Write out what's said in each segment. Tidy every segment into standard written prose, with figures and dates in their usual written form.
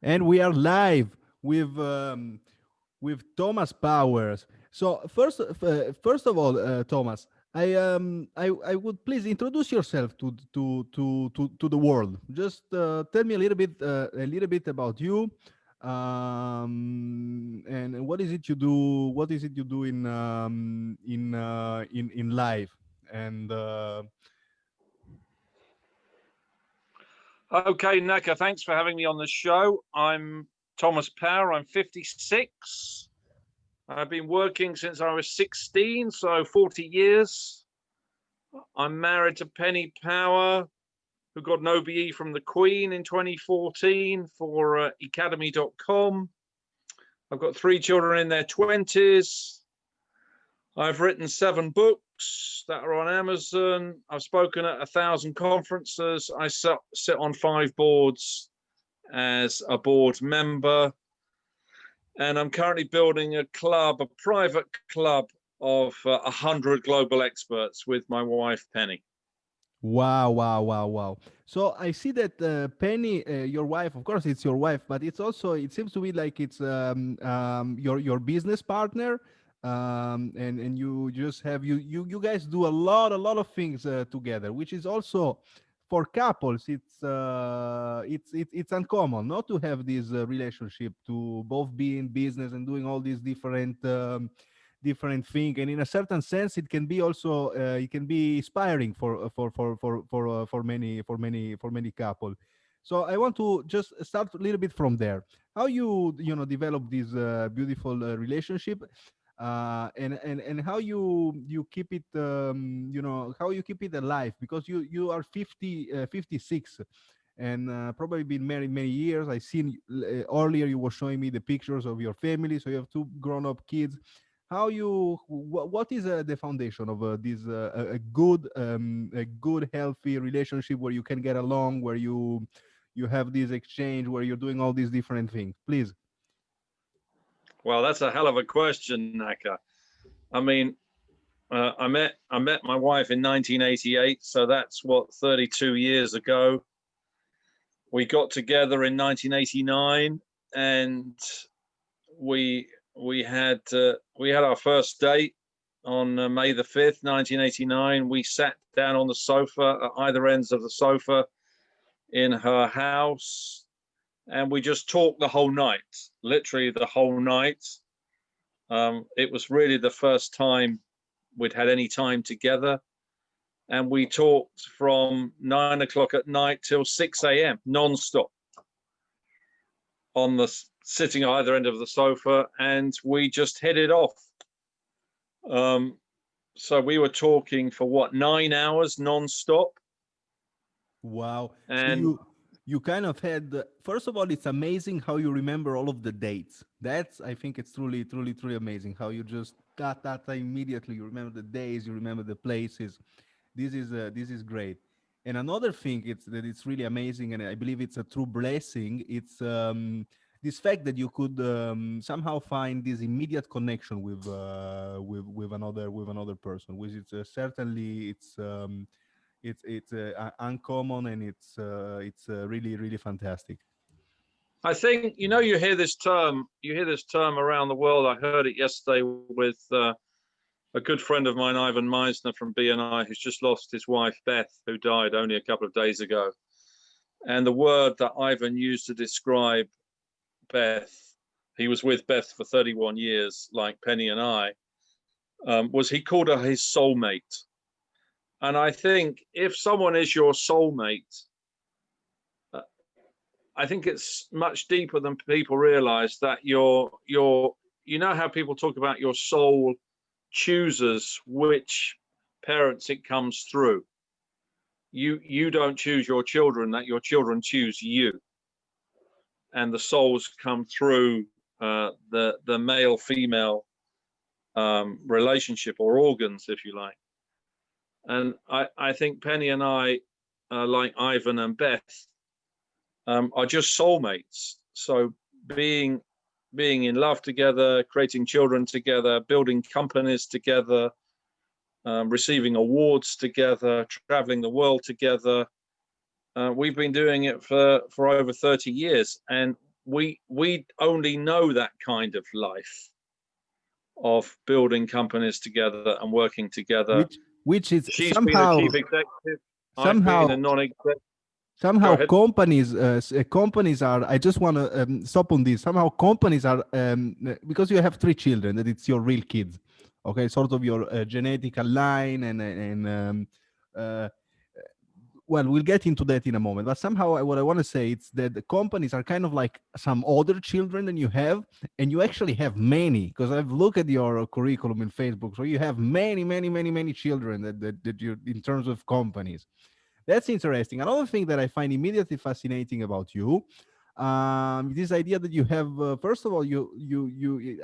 And we are live with Thomas Powers. So first of all, Thomas, I would please introduce yourself to the world. Just tell me a little bit about you, and what is it you do? What is it you do in life? And Okay, Naka, thanks for having me on the show. I'm Thomas Power. I'm 56. I've been working since I was 16, so 40 years. I'm married to Penny Power, who got an OBE from the Queen in 2014 for academy.com. I've got 3 children in their 20s. I've written 7 books that are on Amazon. I've spoken at 1,000 conferences. I sit on 5 boards as a board member. And I'm currently building a private club of 100 global experts with my wife, Penny. Wow, wow, wow, wow. So I see that Penny, your wife, of course, it's your wife, but it seems to be like it's your business partner, and you just have you guys do a lot of things together, which is also for couples. It's uncommon not to have this relationship to both be in business and doing all these different thing, and in a certain sense it can be also it can be inspiring for many couple. So I want to just start a little bit from there, how you develop this beautiful relationship, and how you keep it, how you keep it alive, because you are 56, and probably been married many years. I seen earlier you were showing me the pictures of your family, so you have 2 grown-up kids. What is the foundation of this a good healthy relationship where you can get along, where you have this exchange, where you're doing all these different things, please? Well, that's a hell of a question, Naka. I mean, I met my wife in 1988, so that's what, 32 years ago. We got together in 1989, and we we had our first date on May the 5th, 1989. We sat down on the sofa at either ends of the sofa in her house, and we just talked the whole night, literally the whole night. It was really the first time we'd had any time together, and we talked from 9 o'clock at night till 6 a.m. non-stop on the sitting at either end of the sofa, and we just hit it off. So we were talking for what, 9 hours non-stop. Wow. So And you kind of had first of all, it's amazing how you remember all of the dates. That's, I think it's truly amazing how you just that immediately you remember the days, you remember the places. This is great. And another thing it's really amazing, and I believe it's a true blessing. It's this fact that you could somehow find this immediate connection with another person, which is certainly it's uncommon, and it's really fantastic. I think, you hear this term around the world. I heard it yesterday with a good friend of mine, Ivan Meisner from BNI, who's just lost his wife, Beth, who died only a couple of days ago. And the word that Ivan used to describe Beth, he was with Beth for 31 years, like Penny and I, was he called her his soulmate. And I think if someone is your soulmate, I think it's much deeper than people realize, that you know how people talk about your soul chooses which parents it comes through. You don't choose your children, that your children choose you. And the souls come through the male female relationship, or organs, if you like. And I think Penny and I, like Ivan and Beth, are just soulmates. So being in love together, creating children together, building companies together, receiving awards together, traveling the world together. We've been doing it for over 30 years. And we only know that kind of life of building companies together and working together. Which is She's been a chief executive. I've been a non-executive. Somehow companies are, I just want to stop on this. Somehow companies are, because you have 3 children, that it's your real kids, okay, sort of your genetical line, and well, we'll get into that in a moment. But somehow what I want to say is that the companies are kind of like some other children than you have, and you actually have many, because I've looked at your curriculum in Facebook, so you have many children that you, in terms of companies. That's interesting. Another thing that I find immediately fascinating about you, this idea that you have, first of all, you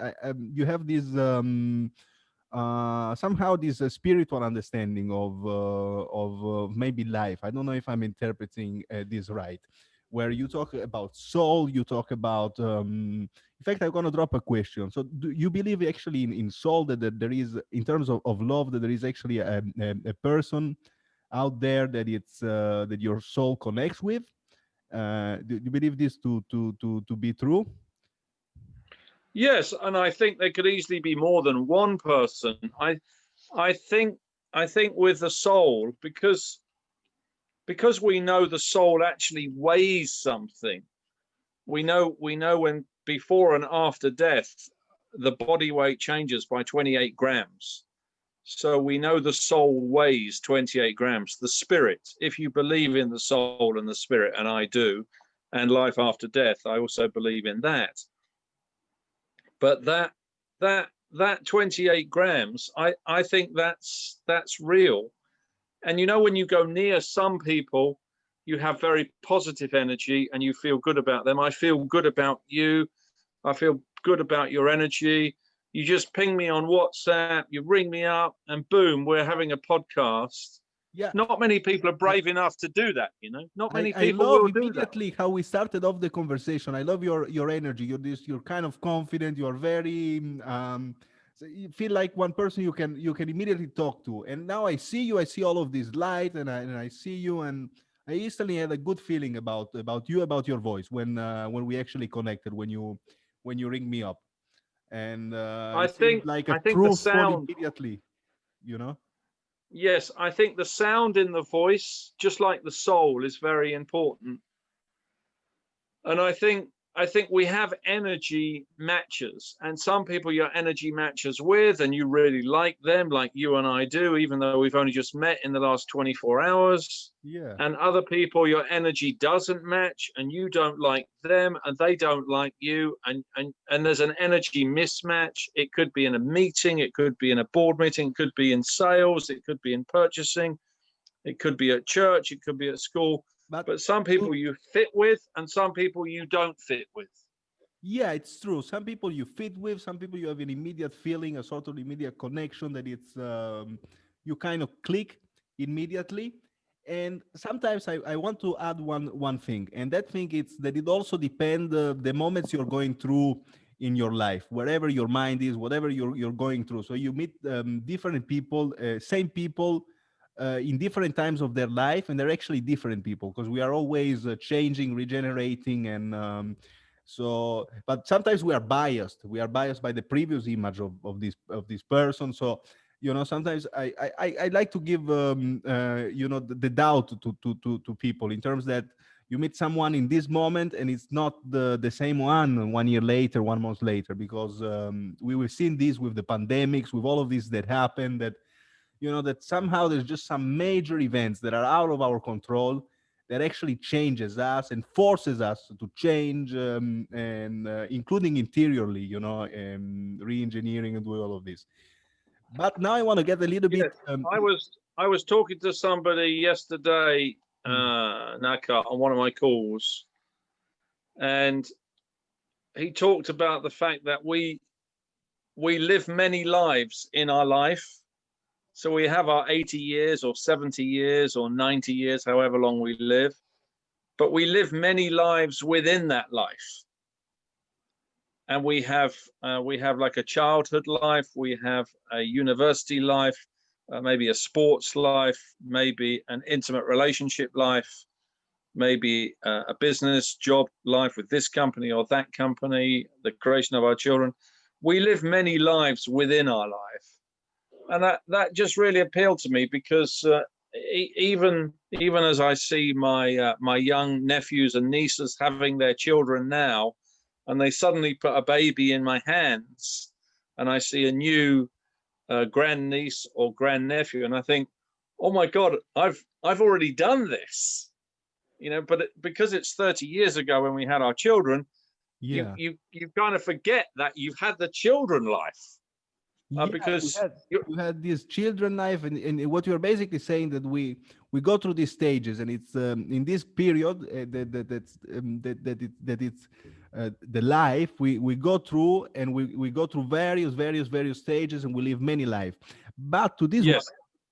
have this somehow this spiritual understanding of maybe life. I don't know if I'm interpreting this right, where you talk about soul, you talk about. In fact, I'm gonna drop a question. So, do you believe actually in soul, that there is, in terms of love, that there is actually a person out there that it's that your soul connects with? Do you believe this to be true? Yes, and I think there could easily be more than one person. I think with the soul, because we know the soul actually weighs something. We know when before and after death, the body weight changes by 28 grams. So we know the soul weighs 28 grams. The spirit, if you believe in the soul and the spirit, and I do, and life after death, I also believe in that. But that 28 grams, I think that's real. And you know, when you go near some people, you have very positive energy and you feel good about them. I feel good about you. I feel good about your energy. You just ping me on WhatsApp, you ring me up, and boom, we're having a podcast. Yeah. Not many people are brave enough to do that, you know. Not many I people love will do that. immediately how we started off the conversation. I love your energy. You're kind of confident. You're very so you feel like one person you can immediately talk to. And now I see you. I see all of this light, and I see you, and I instantly had a good feeling about you, about your voice when we actually connected, when you ring me up, and it seemed like a I think the true phone sound. immediately. You know. Yes, I think the sound in the voice, just like the soul, is very important. And I think we have energy matches, and some people your energy matches with, and you really like them, like you and I do, even though we've only just met in the last 24 hours. Yeah. And other people your energy doesn't match, and you don't like them, and they don't like you, and there's an energy mismatch. It could be in a meeting, it could be in a board meeting, it could be in sales, it could be in purchasing, it could be at church, it could be at school. But some people you fit with, and some people you don't fit with. Yeah, it's true. Some people you fit with, some people you have an immediate feeling, a sort of immediate connection, that it's you kind of click immediately. And sometimes I want to add one thing, and that thing is that it also depends the moments you're going through in your life, wherever your mind is, whatever you're going through. So you meet different people, same people, in different times of their life, and they're actually different people, because we are always changing, regenerating, and so. But sometimes we are biased. We are biased by the previous image of this person. So sometimes I like to give the doubt to people, in terms that you meet someone in this moment and it's not the same one year later, 1 month later, because we were seeing this with the pandemics, with all of this that happened, that that somehow there's just some major events that are out of our control, that actually changes us and forces us to change, and including interiorly, re-engineering and doing all of this. But now I want to get a little bit. I was talking to somebody yesterday, Naka, on one of my calls, and he talked about the fact that we live many lives in our life. So we have our 80 years or 70 years or 90 years, however long we live, but we live many lives within that life. And we have like a childhood life, we have a university life, maybe a sports life, maybe an intimate relationship life, maybe a business, job, life with this company or that company, the creation of our children. We live many lives within our life. And that just really appealed to me, because even as I see my young nephews and nieces having their children now, and they suddenly put a baby in my hands, and I see a new grandniece or grandnephew, and I think, oh my God, I've already done this, But because it's 30 years ago when we had our children, Yeah. you kind of forget that you've had the children life. Yeah, Because you had this children life, and what you're basically saying, that we go through these stages, and it's in this period that it's the life we go through, and we go through various stages, and we live many life. But to this yes,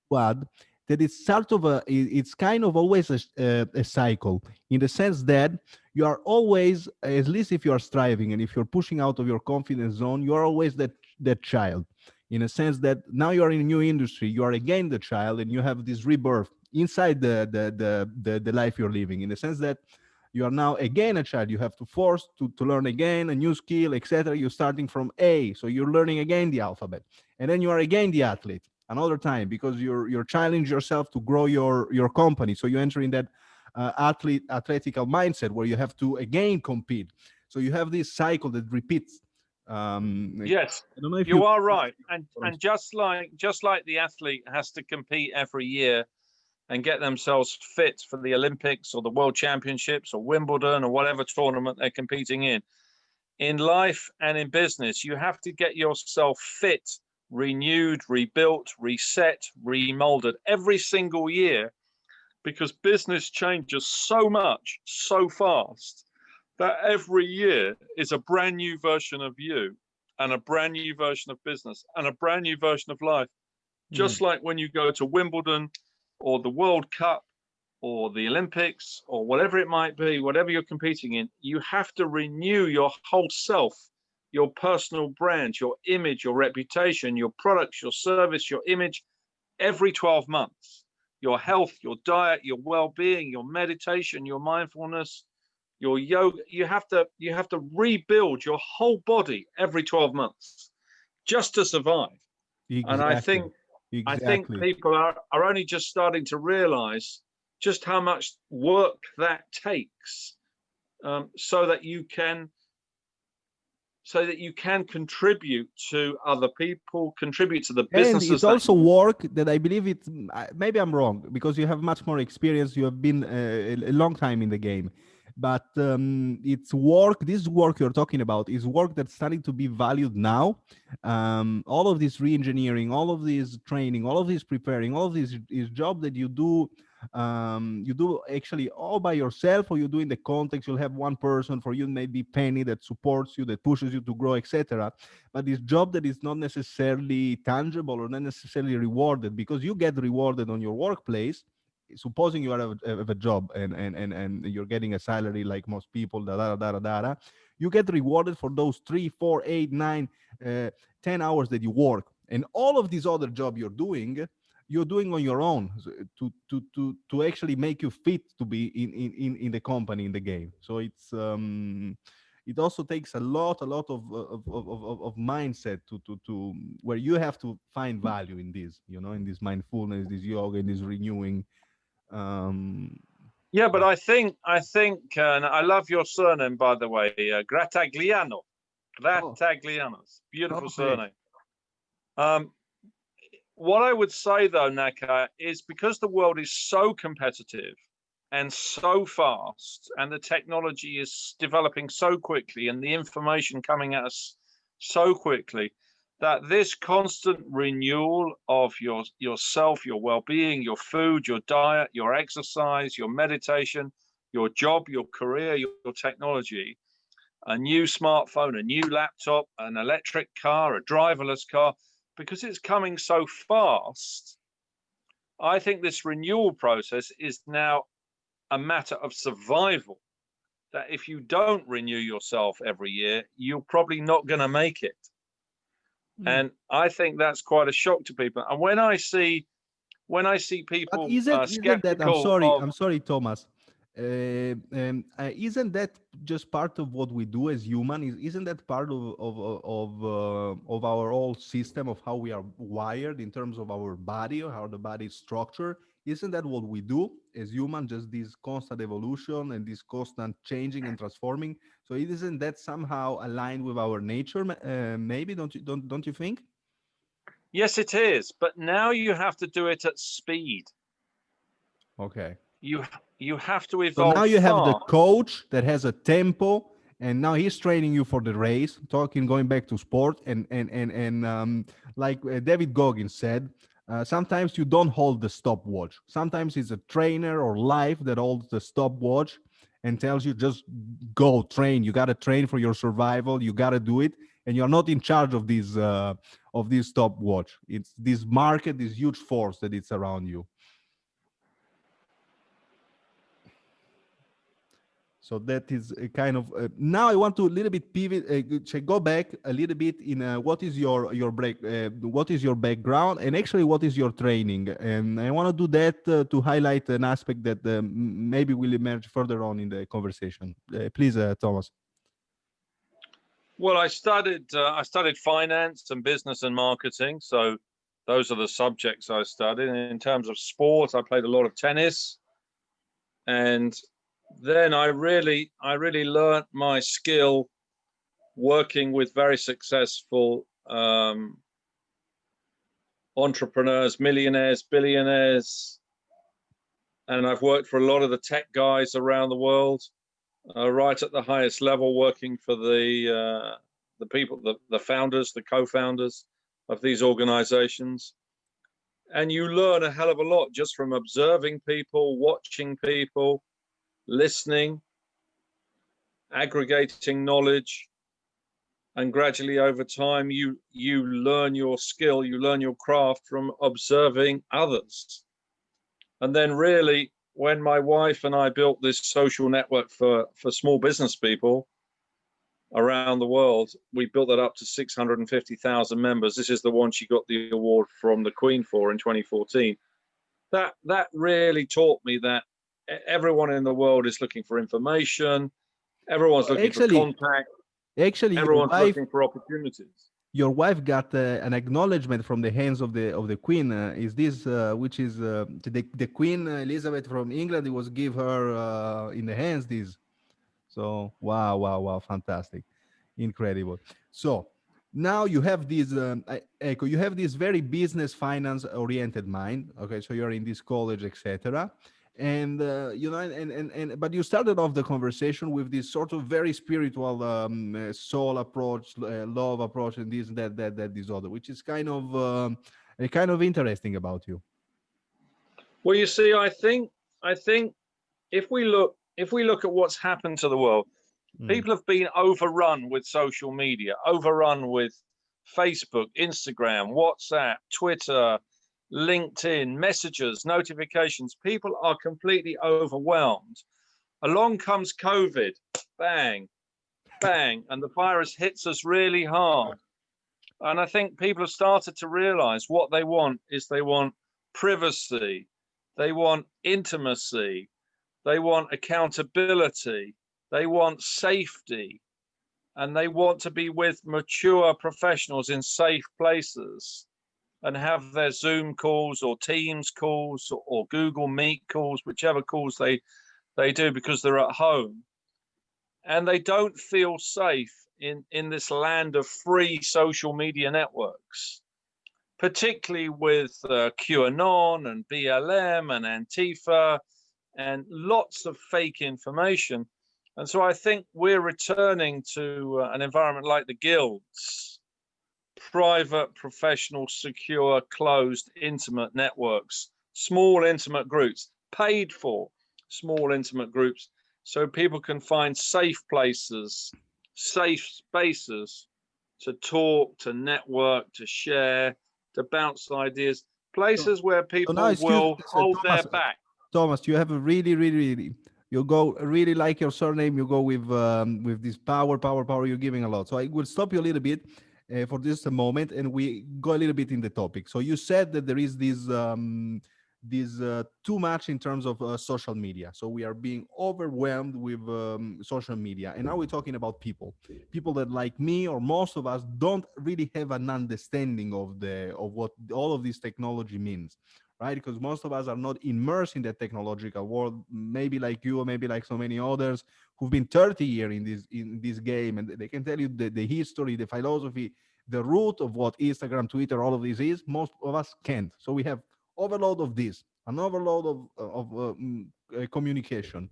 one, that it's sort of it's kind of always a cycle, in the sense that you are always, at least if you are striving and if you're pushing out of your confidence zone, you are always that child, in a sense that now you are in a new industry, you are again the child, and you have this rebirth inside the life you're living, in the sense that you are now again a child. You have to force to learn again a new skill, etc. You're starting from A, so you're learning again the alphabet, and then you are again the athlete another time, because you're challenging yourself to grow your company. So you enter in that athletical mindset where you have to again compete. So you have this cycle that repeats. yes, I don't know if you are right. And just like the athlete has to compete every year and get themselves fit for the Olympics or the World Championships or Wimbledon or whatever tournament they're competing in life and in business, you have to get yourself fit, renewed, rebuilt, reset, remolded every single year, because business changes so much, so fast, that every year is a brand new version of you, and a brand new version of business, and a brand new version of life. Just like when you go to Wimbledon or the World Cup or the Olympics or whatever it might be, whatever you're competing in, you have to renew your whole self, your personal brand, your image, your reputation, your products, your service, your image, every 12 months. Your health, your diet, your well-being, your meditation, your mindfulness, your yoga. You have to rebuild your whole body every 12 months just to survive. exactly. And I think people are only just starting to realize just how much work that takes, so that you can contribute to other people, contribute to the businesses. And it's also work that I believe it's, maybe I'm wrong, because you have much more experience, you have been a long time in the game, but it's work. This work you're talking about is work that's starting to be valued now. All of this re-engineering, all of this training, all of this preparing, all of this is job that you do actually all by yourself, or you do in the context. You'll have one person for you, maybe Panny, that supports you, that pushes you to grow, etc. But this job that is not necessarily tangible or not necessarily rewarded, because you get rewarded on your workplace. Supposing you have a job and you're getting a salary like most people, you get rewarded for those 3, 4, 8, 9, 10 hours that you work, and all of these other job you're doing on your own, to actually make you fit to be in the company, in the game. So it's it also takes a lot of mindset to where you have to find value in this, in this mindfulness, this yoga, in this renewing. Yeah, but I think, and I love your surname, by the way, Grattagliano. Grattagliano's beautiful surname. What I would say, though, Naka, is because the world is so competitive and so fast, and the technology is developing so quickly, and the information coming at us so quickly, that this constant renewal of yourself, your well-being, your food, your diet, your exercise, your meditation, your job, your career, your technology, a new smartphone, a new laptop, an electric car, a driverless car, because it's coming so fast, I think this renewal process is now a matter of survival. That if you don't renew yourself every year, you're probably not going to make it. And I think that's quite a shock to people. And when I see people But isn't that, skeptical I'm sorry, Thomas, Isn't that just part of what we do as human? Isn't that part of our whole system of how we are wired in terms of our body or how the body is structured? Isn't that what we do as human? Just this constant evolution and this constant changing and transforming. So isn't that somehow aligned with our nature? Maybe don't you think? Yes, it is. But now you have to do it at speed. Okay. You you have to So now evolve you have the fast. coach that has a tempo, and now he's training you for the race. Talking, going back to sport, and like David Goggins said, sometimes you don't hold the stopwatch. Sometimes it's a trainer or life that holds the stopwatch and tells you just go train. You got to train for your survival. You got to do it, and you're not in charge of this stopwatch. It's this market, this huge force that it's around you. So that is a kind of now I want to a little bit pivot, go back a little bit in what is your break, what is your background, and actually what is your training, and I want to do that to highlight an aspect that maybe will emerge further on in the conversation. Please, Thomas. Well, I studied finance and business and marketing. So those are the subjects I studied. And in terms of sport, I played a lot of tennis, and then I really learnt my skill working with very successful entrepreneurs, millionaires, billionaires, and I've worked for a lot of the tech guys around the world, right at the highest level, working for the people, the founders, the co-founders of these organizations. And you learn a hell of a lot just from observing people, watching people, listening, aggregating knowledge, and gradually over time you learn your skill, you learn your craft from observing others. And then really when my wife and I built this social network for small business people around the world, we built that up to 650,000 members. This is the one she got the award from the Queen for in 2014. That really taught me that everyone in the world is looking for information, everyone's looking for contact, Actually, everyone's looking for opportunities. your wife got an acknowledgement from the hands of the Queen. Is this which is the Queen Elizabeth from England? It was give her in the hands this. So wow, fantastic, incredible. So now you have this, Echo, you have this very business finance oriented mind. Okay, so you're in this college, etc. And but you started off the conversation with this sort of very spiritual soul approach, love approach, and this that this other, which is kind of interesting about you. Well, you see, I think if we look at what's happened to the world, people have been overrun with social media, overrun with Facebook, Instagram, WhatsApp, Twitter, LinkedIn, messages, notifications. People are completely overwhelmed. Along comes COVID, bang, bang, and the virus hits us really hard. And I think people have started to realize what they want is they want privacy, they want intimacy, they want accountability, they want safety, and they want to be with mature professionals in safe places and have their Zoom calls or Teams calls or Google Meet calls, whichever calls they do, because they're at home. And they don't feel safe in this land of free social media networks, particularly with QAnon and BLM and Antifa and lots of fake information. And so I think we're returning to an environment like the guilds, private, professional, secure, closed, intimate networks, small, intimate groups, paid for small, intimate groups, so people can find safe places, safe spaces to talk, to network, to share, to bounce ideas, places where people will hold their back. Thomas, you have a really, you go really like your surname. You go with this power. You're giving a lot. So I will stop you a little bit for just a moment, and we go a little bit in the topic. So you said that there is this too much in terms of social media. So we are being overwhelmed with social media, and now we're talking about people that, like me or most of us, don't really have an understanding of what all of this technology means, right? Because most of us are not immersed in the technological world, maybe like you, or maybe like so many others who've been 30 years in this game, and they can tell you the history, the philosophy, the root of what Instagram, Twitter, all of this is. Most of us can't. So we have overload of this, an overload of communication.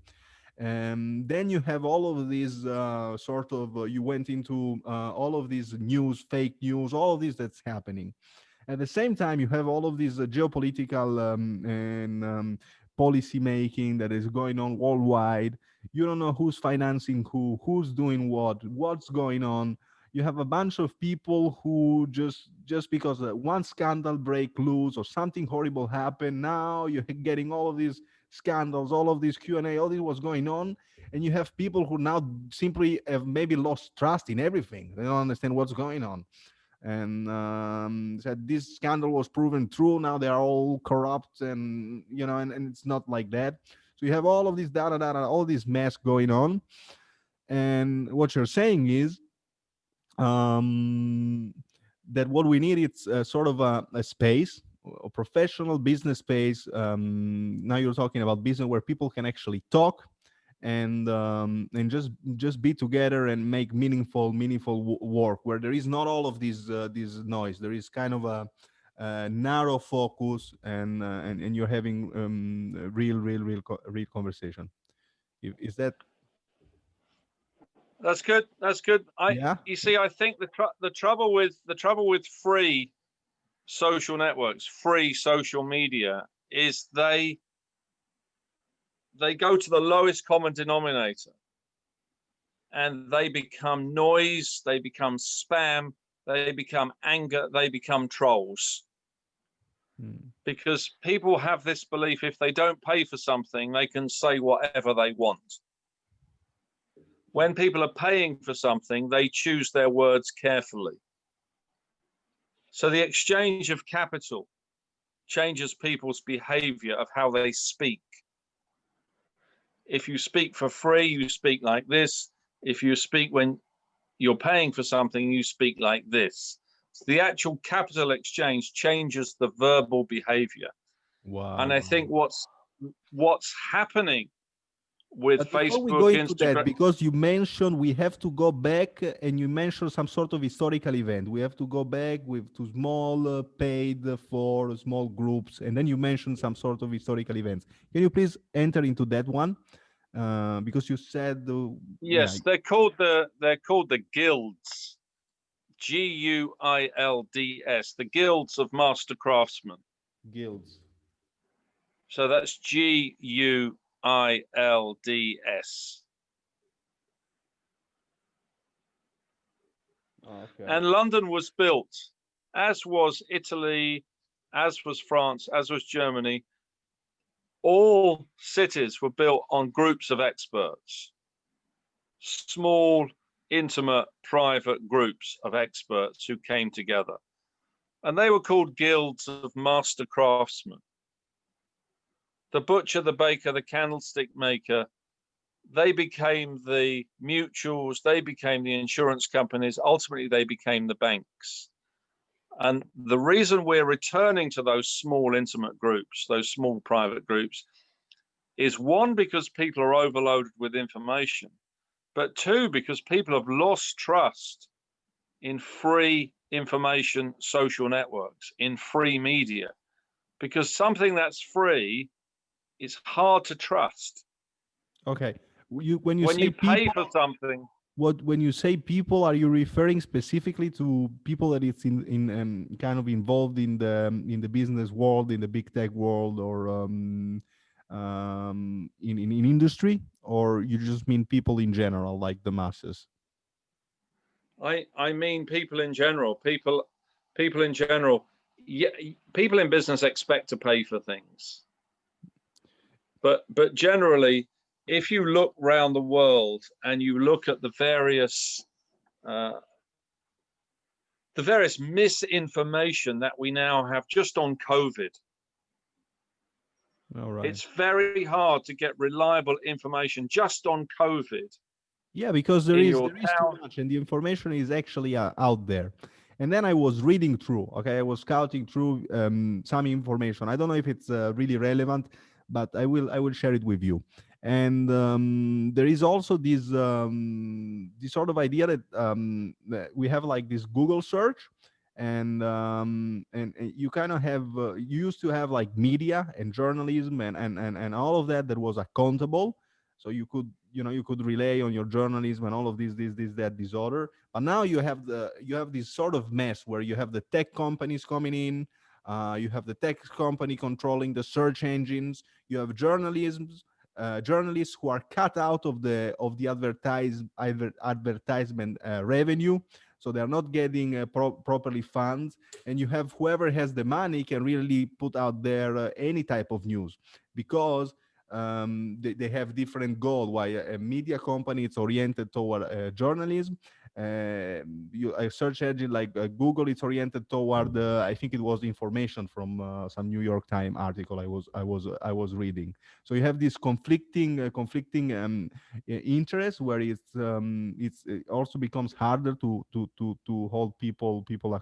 And then you have all of these you went into all of these news, fake news, all of this that's happening. At the same time, you have all of these geopolitical and policy making that is going on worldwide. You don't know who's financing who's doing what's going on. You have a bunch of people who just because one scandal break loose or something horrible happened, now you're getting all of these scandals, all of this Q&A, all this was going on, and you have people who now simply have maybe lost trust in everything. They don't understand what's going on, and said this scandal was proven true, now they are all corrupt, and and it's not like that. So you have all of this data, all this mess going on, and what you're saying is um, that what we need is sort of a space, a professional business space. Now you're talking about business where people can actually talk and just be together and make meaningful work, where there is not all of this noise. There is kind of a narrow focus, and you're having real conversation. Is that? That's good. That's good. Yeah. You see, I think the trouble with free social networks, free social media, is they go to the lowest common denominator, and they become noise, they become spam, they become anger, they become trolls. Because people have this belief, if they don't pay for something, they can say whatever they want. When people are paying for something, they choose their words carefully. So the exchange of capital changes people's behavior of how they speak. If you speak for free, you speak like this. If you speak when you're paying for something, you speak like this. So the actual capital exchange changes the verbal behavior. Wow. And I think what's happening with But before we go Facebook, into that, Instagram, because you mentioned we have to go back, and you mentioned some sort of historical event. We have to go back to small paid for small groups, and then you mentioned some sort of historical events. Can you please enter into that one? Because you said, yes, they're called the guilds, GUILDS, the guilds of master craftsmen. Guilds. So that's GUILDS. Okay. And London was built, as was Italy, as was France, as was Germany. All cities were built on groups of experts, small, intimate, private groups of experts who came together. And they were called guilds of master craftsmen. The butcher, the baker, the candlestick maker, they became the mutuals, they became the insurance companies, ultimately they became the banks. And the reason we're returning to those small intimate groups, those small private groups, is one, because people are overloaded with information, but two, because people have lost trust in free information social networks, in free media, because something that's free is hard to trust. Okay. When you When say you pay people, for something, when you say people, are you referring specifically to people that it's in kind of involved in the business world, in the big tech world, or in industry, or you just mean people in general, like the masses? I mean people in general. People in general. Yeah, people in business expect to pay for things, but generally, if you look around the world and you look at the various misinformation that we now have just on COVID, All right. It's very hard to get reliable information just on COVID Yeah, because there in is your there is too town. much, and the information is actually out there. And then I was reading through. Okay, I was scouting through some information. I don't know if it's really relevant, but I will share it with you. And there is also this sort of idea that we have like this Google search, and you kind of have you used to have like media and journalism and all of that was accountable, so you could rely on your journalism and all of this that disorder. But now you have this sort of mess where you have the tech companies coming in, you have the tech company controlling the search engines, you have journalists who are cut out of the advertisement revenue, so they're not getting properly funds, and you have whoever has the money can really put out there any type of news, because they have different goal. Why a media company it's oriented toward journalism, a search engine like Google it's oriented toward I think it was information from some New York Times article I was reading. So you have this conflicting interests, where it also becomes harder to hold people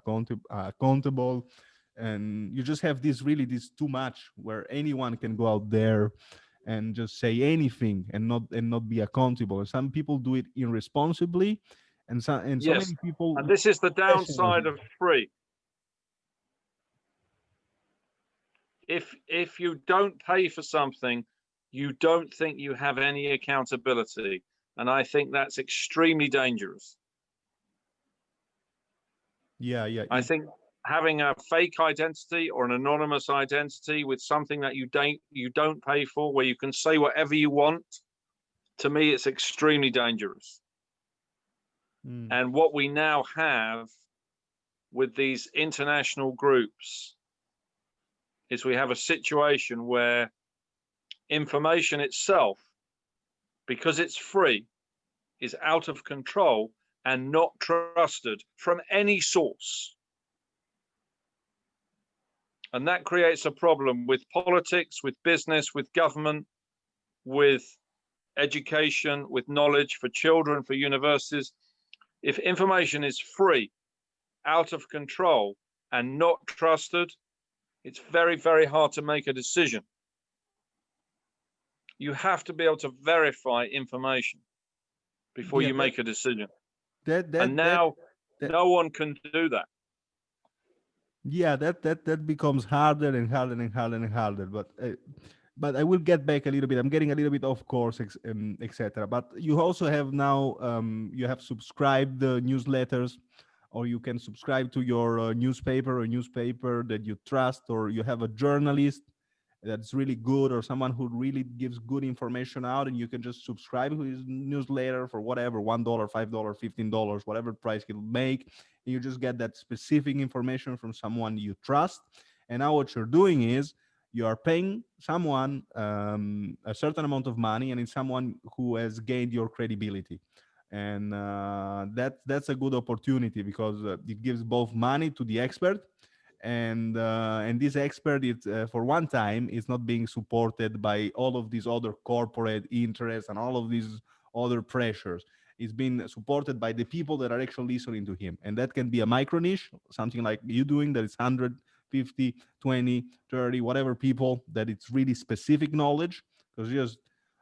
accountable, and you just have this too much where anyone can go out there and just say anything and not be accountable. And some people do it irresponsibly, and so Yes, many people and this is the downside professionally. of free. If you don't pay for something, you don't think you have any accountability, and I think that's extremely dangerous. Yeah, yeah, I think having a fake identity or an anonymous identity with something that you don't pay for, where you can say whatever you want, to me it's extremely dangerous. mm, And what we now have with these international groups is we have a situation where information itself, because it's free, is out of control and not trusted from any source. And that creates a problem with politics, with business, with government, with education, with knowledge for children, for universities. If information is free, out of control, and not trusted, it's very, very hard to make a decision. You have to be able to verify information before yeah, you make a decision. that And that that now that no one can do that. yeah, that becomes harder and harder and harder and harder. But I will get back a little bit. I'm getting a little bit off course, etc. But you also have now you have subscribed newsletters, or you can subscribe to your newspaper that you trust, or you have a journalist that's really good, or someone who really gives good information out, and you can just subscribe to his newsletter for whatever, $1, $5, $15, whatever price he'll make, and you just get that specific information from someone you trust. And now what you're doing is you are paying someone a certain amount of money, and it's someone who has gained your credibility. And that's a good opportunity, because it gives both money to the expert, and this expert is for one time is not being supported by all of these other corporate interests and all of these other pressures. It's being supported by the people that are actually listening to him, and that can be a micro niche, something like you doing, that is 150, 20, 30, whatever people, that it's really specific knowledge. Because just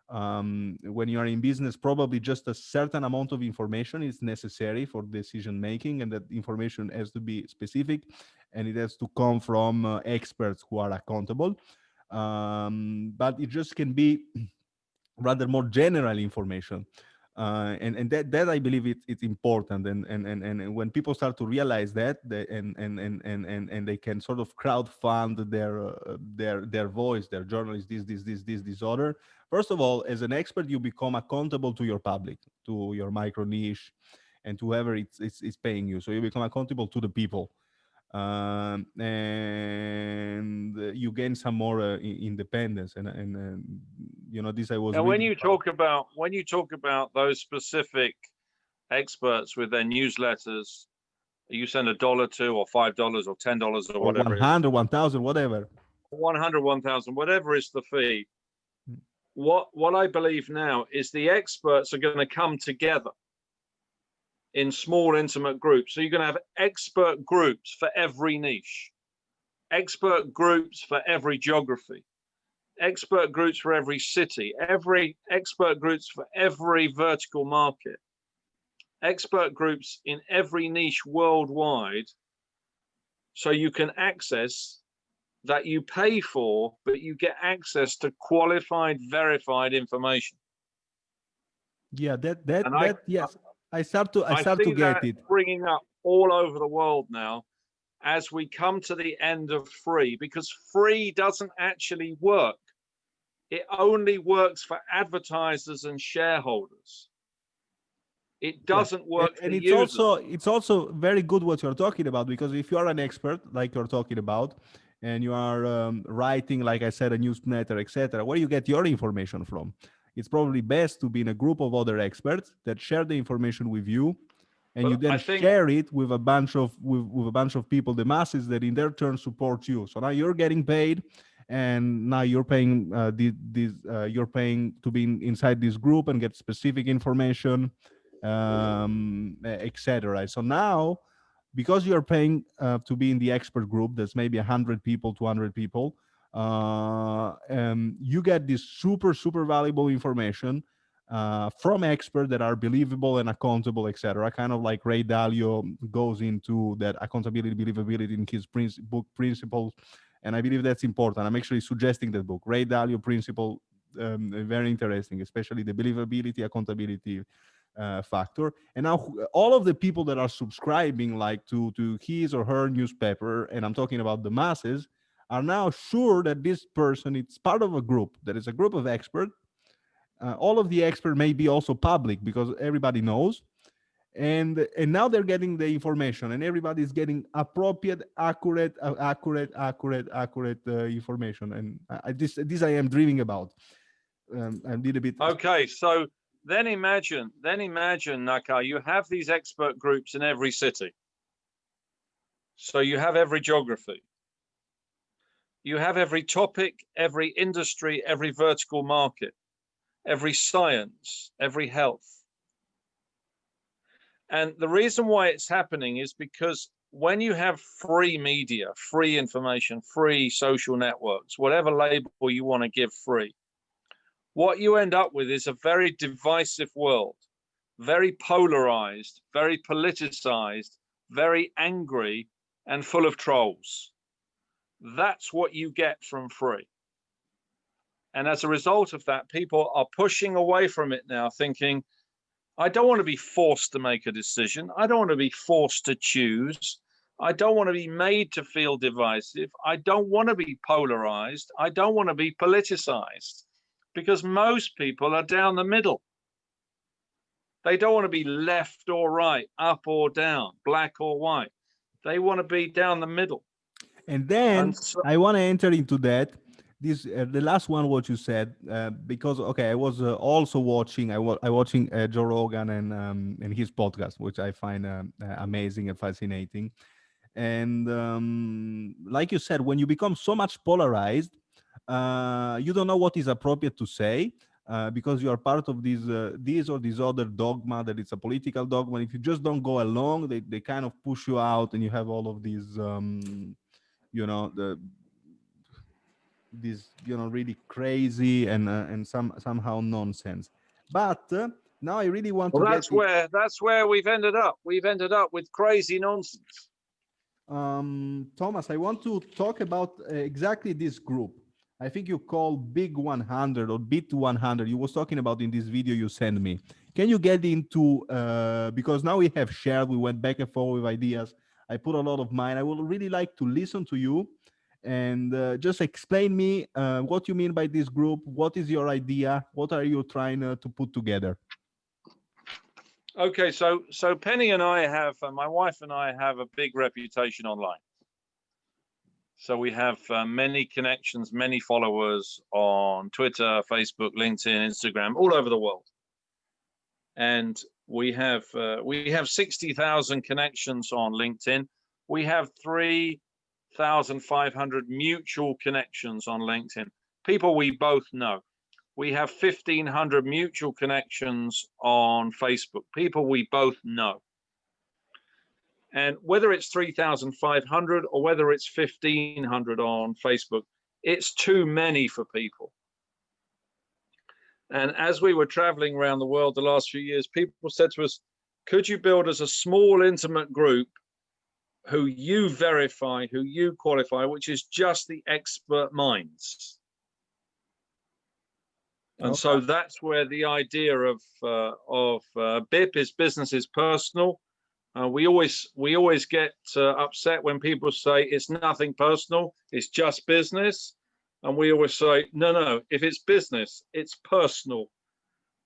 when you are in business, probably just a certain amount of information is necessary for decision making, and that information has to be specific, and it has to come from experts who are accountable. But it just can be rather more general information. And that I believe it's important, and when people start to realize that, and they can sort of crowdfund their voice, their journalists, this other. First of all, as an expert, you become accountable to your public, to your micro niche, and to whoever it's paying you. So you become accountable to the people, and you gain some more independence, and this I was And when reading you about. talk about those specific experts with their newsletters, you send $1 to, or $5 or $10 or Or whatever it is. 100, 1,000, whatever. 100, 1,000, whatever is the fee. What I believe now is the experts are going to come together in small, intimate groups. So you're going to have expert groups for every niche, expert groups for every geography, expert groups for every city, every expert groups for every vertical market, expert groups in every niche worldwide. So you can access that you pay for, but you get access to qualified, verified information. Yeah, yes, I start to get it. Bringing up all over the world now as we come to the end of free, because free doesn't actually work. It only works for advertisers and shareholders. It doesn't work for users. It's also very good what you're talking about, because if you are an expert like you're talking about, and you are writing, like I said, a newsletter, etc., where you get your information from, it's probably best to be in a group of other experts that share the information with you, and you then share it with a bunch of people, the masses, that in their turn support you. So now you're getting paid, and now you're paying you're paying to be inside this group and get specific information, etc. So now, because you're paying to be in the expert group, that's maybe 100 people, 200 people, you get this super valuable information from experts that are believable and accountable, etc. Kind of like Ray Dalio goes into that accountability, believability in his book Principles, and I believe that's important. I'm actually suggesting that book, Ray Dalio Principle, very interesting, especially the believability, accountability factor. And now all of the people that are subscribing like to his or her newspaper, and I'm talking about the masses, are now sure that this person, it's part of a group, that is a group of experts. All of the experts may be also public because everybody knows, and now they're getting the information, and everybody's getting appropriate, accurate information. And this I am dreaming about. A little bit. Okay, so then imagine, Naka, you have these expert groups in every city. So you have every geography. You have every topic, every industry, every vertical market, every science, every health. And the reason why it's happening is because when you have free media, free information, free social networks, whatever label you want to give free, what you end up with is a very divisive world, very polarized, very politicized, very angry, and full of trolls. That's what you get from free. And as a result of that, people are pushing away from it now, thinking, I don't want to be forced to make a decision. I don't want to be forced to choose. I don't want to be made to feel divisive. I don't want to be polarized. I don't want to be politicized, because most people are down the middle. They don't want to be left or right, up or down, black or white. They want to be down the middle. And then I want to enter into that. This the last one, what you said, because I was also watching. watching Joe Rogan and his podcast, which I find amazing and fascinating. And like you said, when you become so much polarized, you don't know what is appropriate to say. Because you are part of this or this other dogma, that it's a political dogma. If you just don't go along, they kind of push you out, and you have all of these, really crazy and somehow nonsense. But now I really want to. That's where we've ended up. We've ended up with crazy nonsense. Thomas, I want to talk about exactly this group. I think you call Big 100 or Bit 100. You was talking about in this video you sent me. Can you get into, because now we have shared, we went back and forth with ideas. I put a lot of mine. I would really like to listen to you and just explain me what you mean by this group. What is your idea? What are you trying to put together? Okay, so Penny and I have, my wife and I have a big reputation online. So we have many connections, many followers on Twitter, Facebook, LinkedIn, Instagram, all over the world. And we have 60,000 connections on LinkedIn. We have 3 1,500 mutual connections on LinkedIn. People we both know. We have 1,500 mutual connections on Facebook. People we both know. And whether it's 3,500 or whether it's 1,500 on Facebook, it's too many for people. And as we were traveling around the world the last few years, people said to us, could you build us a small, intimate group who you verify, who you qualify, which is just the expert minds? And so that's where the idea of BIP is business is personal. We always get upset when people say it's nothing personal, it's just business. And we always say, no, if it's business, it's personal,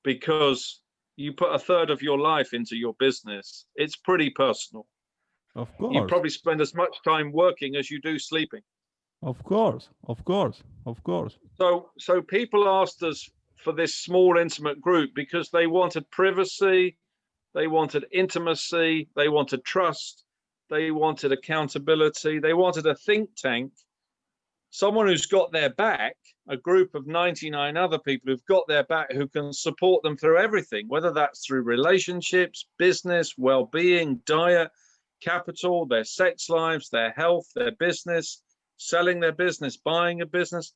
because you put a third of your life into your business. It's pretty personal. Of course. You probably spend as much time working as you do sleeping. Of course. So people asked us for this small, intimate group because they wanted privacy, they wanted intimacy, they wanted trust, they wanted accountability, they wanted a think tank, someone who's got their back, a group of 99 other people who've got their back, who can support them through everything, whether that's through relationships, business, well-being, diet, capital, their sex lives, their health, their business, selling their business, buying a business.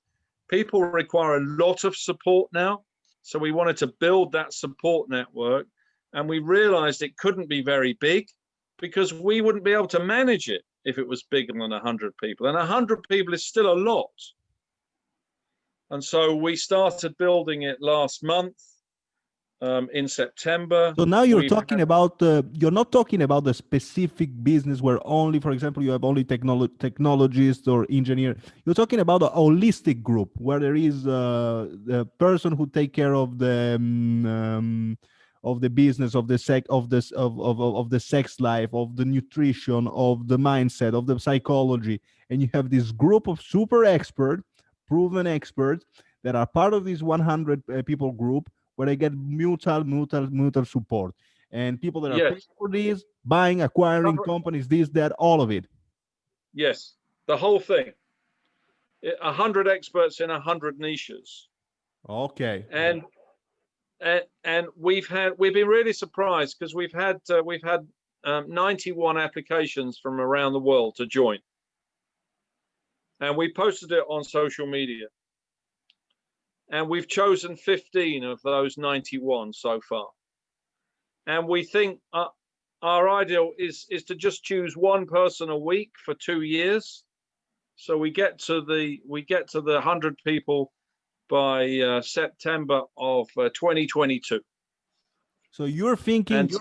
People require a lot of support now. So we wanted to build that support network, and we realized it couldn't be very big because we wouldn't be able to manage it if it was bigger than 100 people. And 100 people is still a lot. And so we started building it last month in September. So now you're talking about, you're not talking about the specific business where only, for example, you have only technologists or engineer. You're talking about a holistic group where there is the person who take care of the business, of the sex life, of the nutrition, of the mindset, of the psychology, and you have this group of super expert, proven experts that are part of this 100 people group, where they get mutual support, and people that are paying for this, buying, acquiring companies, this, that, all of it. Yes, the whole thing. 100 experts in 100 niches. Okay. And we've been really surprised because we've had 91 applications from around the world to join, and we posted it on social media. And we've chosen 15 of those 91 so far. And we think our ideal is to just choose one person a week for 2 years. So we get to the 100 people by September of 2022. So you're thinking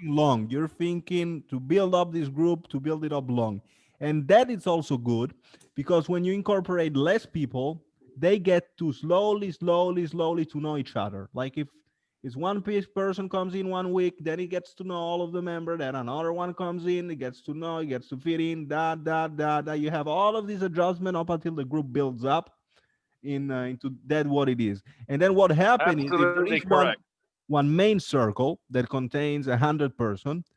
long. You're thinking to build up this group, to build it up long. And that is also good, because when you incorporate less people, they get to slowly to know each other. Like if one person comes in 1 week, then he gets to know all of the members. Then another one comes in, he gets to know, he gets to fit in. You have all of these adjustment up until the group builds up into that what it is. And then what happens is, if there is one main circle that contains 100 persons,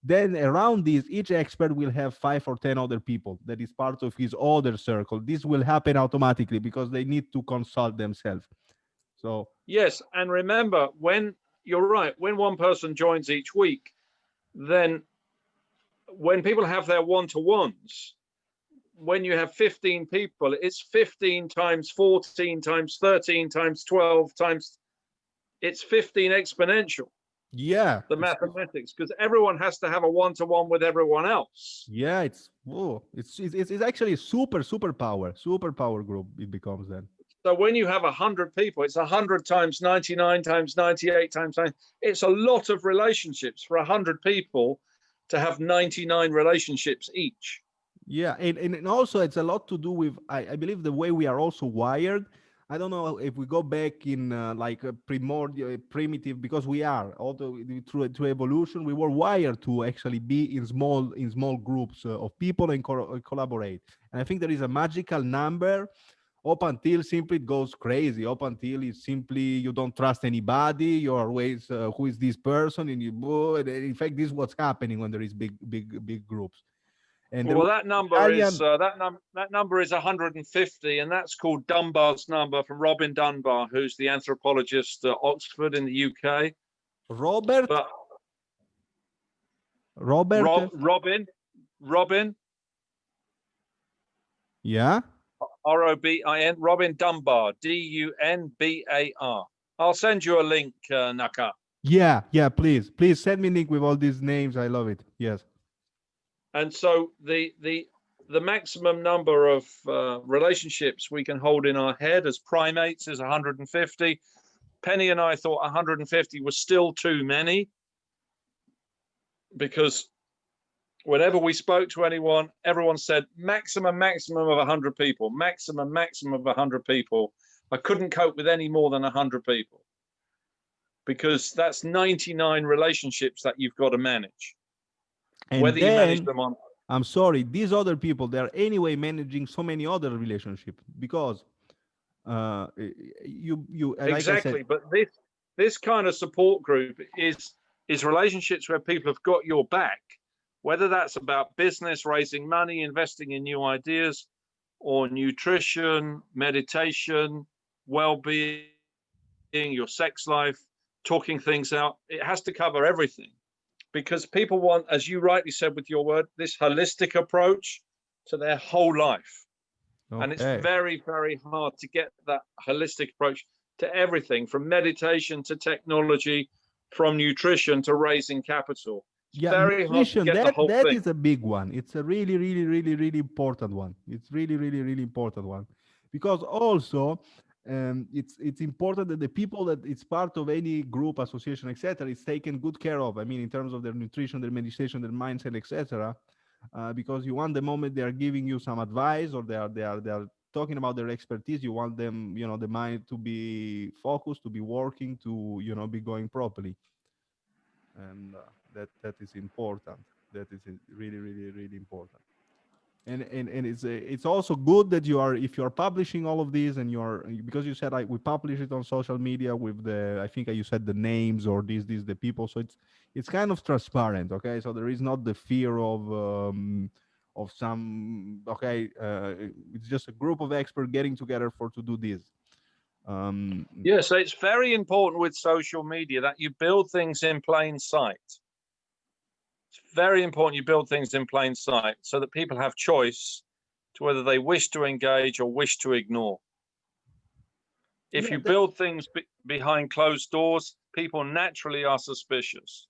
then around this, each expert will have 5 or 10 other people that is part of his other circle. This will happen automatically because they need to consult themselves. So yes, and remember, when you're right, when one person joins each week, then when people have their one-to-ones, when you have 15 people, it's 15 times 14 times 13 times 12 times, it's 15 exponential. Yeah, the mathematics, because everyone has to have a one-to-one with everyone else. Yeah, it's actually a superpower group. It becomes then. So when you have 100 people, it's 100 times 99 times 98 times 9. It's a lot of relationships for 100 people to have 99 relationships each. Yeah, and also it's a lot to do with, I believe, the way we are also wired. I don't know if we go back in like a primitive, because we are, although through evolution, we were wired to actually be in small groups of people and collaborate. And I think there is a magical number up until simply it goes crazy, up until it's simply you don't trust anybody. You're always, who is this person? And in fact, this is what's happening when there is big groups. And there Well, was that number is Italian. that number is 150, and that's called Dunbar's number from Robin Dunbar, who's the anthropologist at Oxford in the UK. Robert. But Robert. Robin, Yeah. Robin, Robin Dunbar, Dunbar. I'll send you a link, Naka. Yeah. Please send me link with all these names. I love it. Yes. And so the maximum number of relationships we can hold in our head as primates is 150. Penny and I thought 150 was still too many, because whenever we spoke to anyone, everyone said maximum of 100 people, maximum of 100 people. I couldn't cope with any more than 100 people, because that's 99 relationships that you've got to manage. And whether you manage them on. I'm sorry, these other people, they're anyway managing so many other relationships, because you like Exactly, I said, but this kind of support group is relationships where people have got your back, whether that's about business, raising money, investing in new ideas, or nutrition, meditation, well-being, your sex life, talking things out. It has to cover everything, because people want, as you rightly said with your word, this holistic approach to their whole life. okay. And it's very, very hard to get that holistic approach to everything, from meditation to technology, from nutrition to raising capital. It's very nutrition, hard to get the whole that thing. is a big one. It's a really important one. It's really important one, because also it's important that the people that it's part of any group, association, etc., is taken good care of. I mean, in terms of their nutrition, their meditation, their mindset, etc. Because you want, the moment they are giving you some advice, or they are talking about their expertise, you want them, the mind to be focused, to be working, to be going properly. And that is important. That is really important. And it's also good that you are, if you are publishing all of these, and because you said, we publish it on social media with the, I think you said the names, or these the people, so it's kind of transparent. Okay, so there is not the fear of some, okay, it's just a group of experts getting together to do this. Yeah, so it's very important with social media that you build things in plain sight. It's very important you build things in plain sight, so that people have choice to whether they wish to engage or wish to ignore. If you build things behind closed doors, people naturally are suspicious.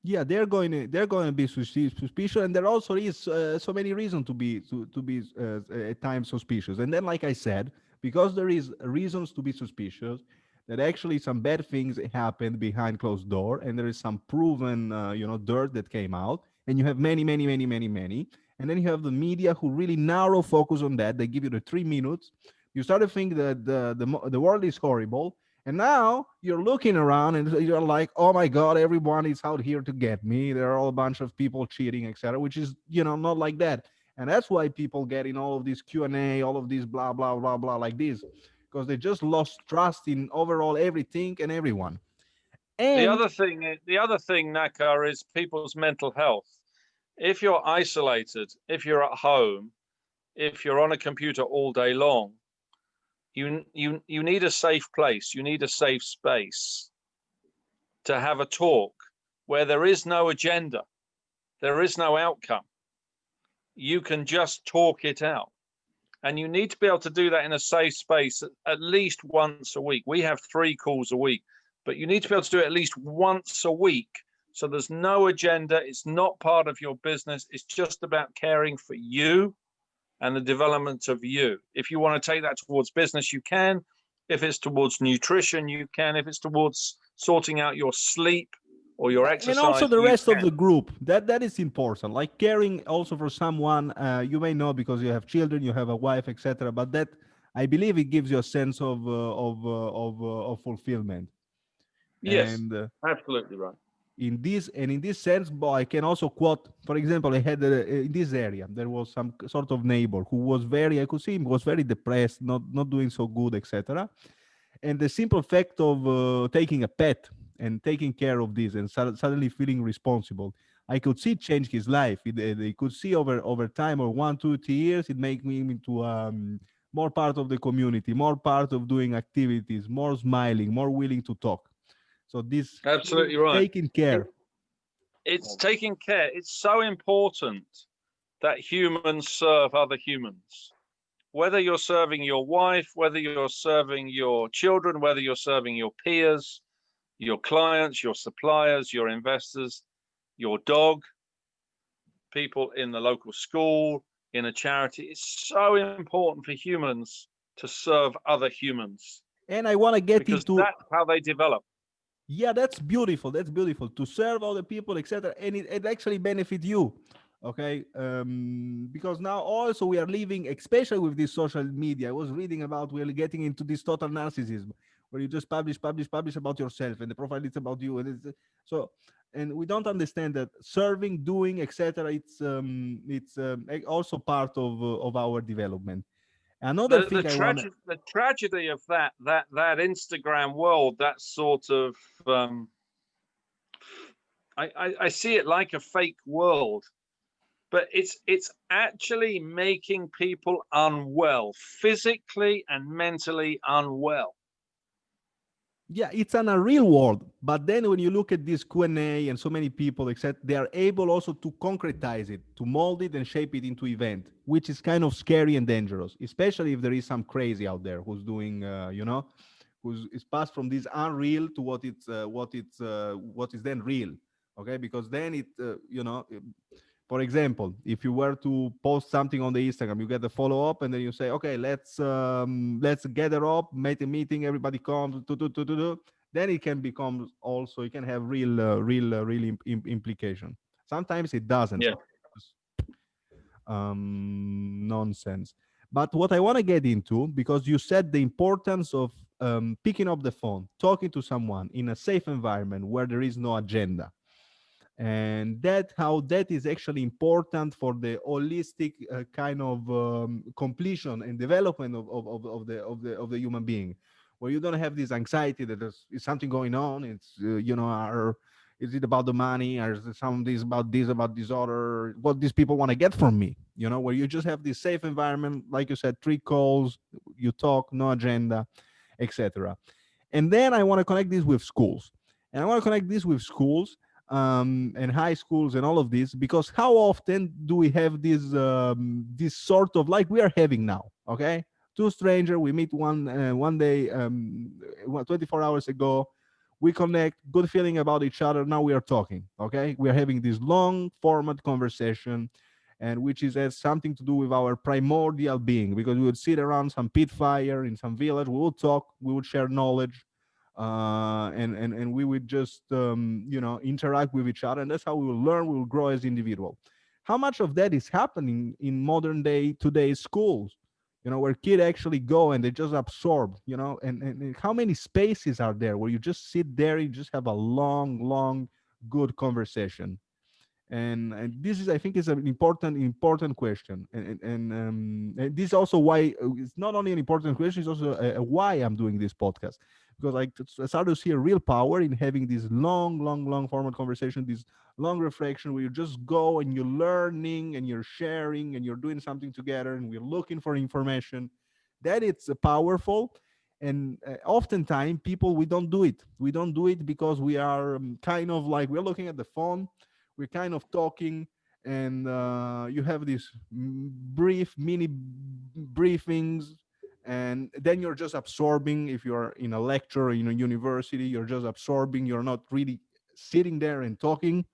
Yeah, they're going to be suspicious, and there also is so many reasons to be at times suspicious. And then, like I said, because there is reasons to be suspicious, that actually some bad things happened behind closed door, and there is some proven dirt that came out, and you have many, and then you have the media who really narrow focus on that. They give you the 3 minutes. You start to think that the world is horrible. And now you're looking around and you're like, oh my God, everyone is out here to get me. There are all a bunch of people cheating, etc., which is, not like that. And that's why people get in all of this Q&A, all of this blah, blah, blah, blah, like this, because they just lost trust in overall everything and everyone. And the other thing, Naka, is people's mental health. If you're isolated, if you're at home, if you're on a computer all day long, you need a safe place, you need a safe space to have a talk where there is no agenda, there is no outcome. You can just talk it out. And you need to be able to do that in a safe space at least once a week. We have 3 calls a week, but you need to be able to do it at least once a week. So there's no agenda, it's not part of your business, it's just about caring for you and the development of you. If you want to take that towards business, you can. If it's towards nutrition, you can. If it's towards sorting out your sleep or your exercise, and also the rest of the group, that is important. Like caring also for someone, you may know because you have children, you have a wife, etc. But that, I believe, it gives you a sense of fulfillment. Yes, and absolutely right. In this sense, but I can also quote, for example, I had in this area, there was some sort of neighbor who was I could see him was very depressed, not doing so good, etc. And the simple fact of taking a pet and taking care of this, and suddenly feeling responsible, I could see it change his life. They could see over time, or 1, 2, 3 years, it make me into more part of the community, more part of doing activities, more smiling, more willing to talk. So this feeling Absolutely of right. taking care. It's taking care. It's so important that humans serve other humans. Whether you're serving your wife, whether you're serving your children, whether you're serving your peers, your clients, your suppliers, your investors, your dog, people in the local school, in a charity. It's so important for humans to serve other humans And I want to get because into, that's how they develop. yeah, that's beautiful. That's beautiful to serve other people, etc. And it actually benefit you. Okay, because now also we are living, especially with this social media. I was reading about, we're getting into this total narcissism where you just publish about yourself, and the profile is about you, and so, and we don't understand that serving, doing, etc. It's also part of our development. Another The thing I want to, tragedy of that Instagram world, that sort of I see it like a fake world, but it's actually making people unwell, physically and mentally unwell. yeah, it's an a real world. But then when you look at this Q&A and so many people, except they are able also to concretize it, to mold it and shape it into event, which is kind of scary and dangerous, especially if there is some crazy out there who's doing, who's is passed from this unreal to what is then real. Okay, because then for example, if you were to post something on the Instagram, you get the follow up, and then you say, okay, let's gather up, make a meeting, everybody comes, do. Then it can become also, it can have real implication. Sometimes it doesn't. Yeah. Sometimes it's nonsense. But what I want to get into, because you said the importance of picking up the phone, talking to someone in a safe environment where there is no agenda, and that how that is actually important for the holistic kind of completion and development of the human being, where you don't have this anxiety that is something going on. It's is it about the money, or is it some this about this other, what these people want to get from me, where you just have this safe environment, like you said, 3 calls, you talk, no agenda, etc. And then I want to connect this with schools. And I want to connect this with schools and high schools and all of this, because how often do we have this sort of like we are having now? Okay, two stranger, we meet one day, 24 hours ago, we connect, good feeling about each other. Now we are talking. Okay, we are having this long format conversation, and which has something to do with our primordial being, because we would sit around some pit fire in some village, we would talk, we would share knowledge, and we would just interact with each other, and that's how we will learn, we will grow as individual. How much of that is happening in modern day today's schools, where kids actually go and they just absorb, and how many spaces are there where you just sit there, you just have a long good conversation? And this is, I think, is an important question, and this is also why it's not only an important question, it's also why I'm doing this podcast, because I start to see a real power in having this long formal conversation, this long reflection, where you just go and you're learning and you're sharing and you're doing something together, and we're looking for information. That it's powerful. And oftentimes people, we don't do it because we are kind of like, we're looking at the phone, we're kind of talking, and you have these brief mini briefings, and then you're just absorbing. If you're in a lecture in a university, you're just absorbing, you're not really sitting there and talking.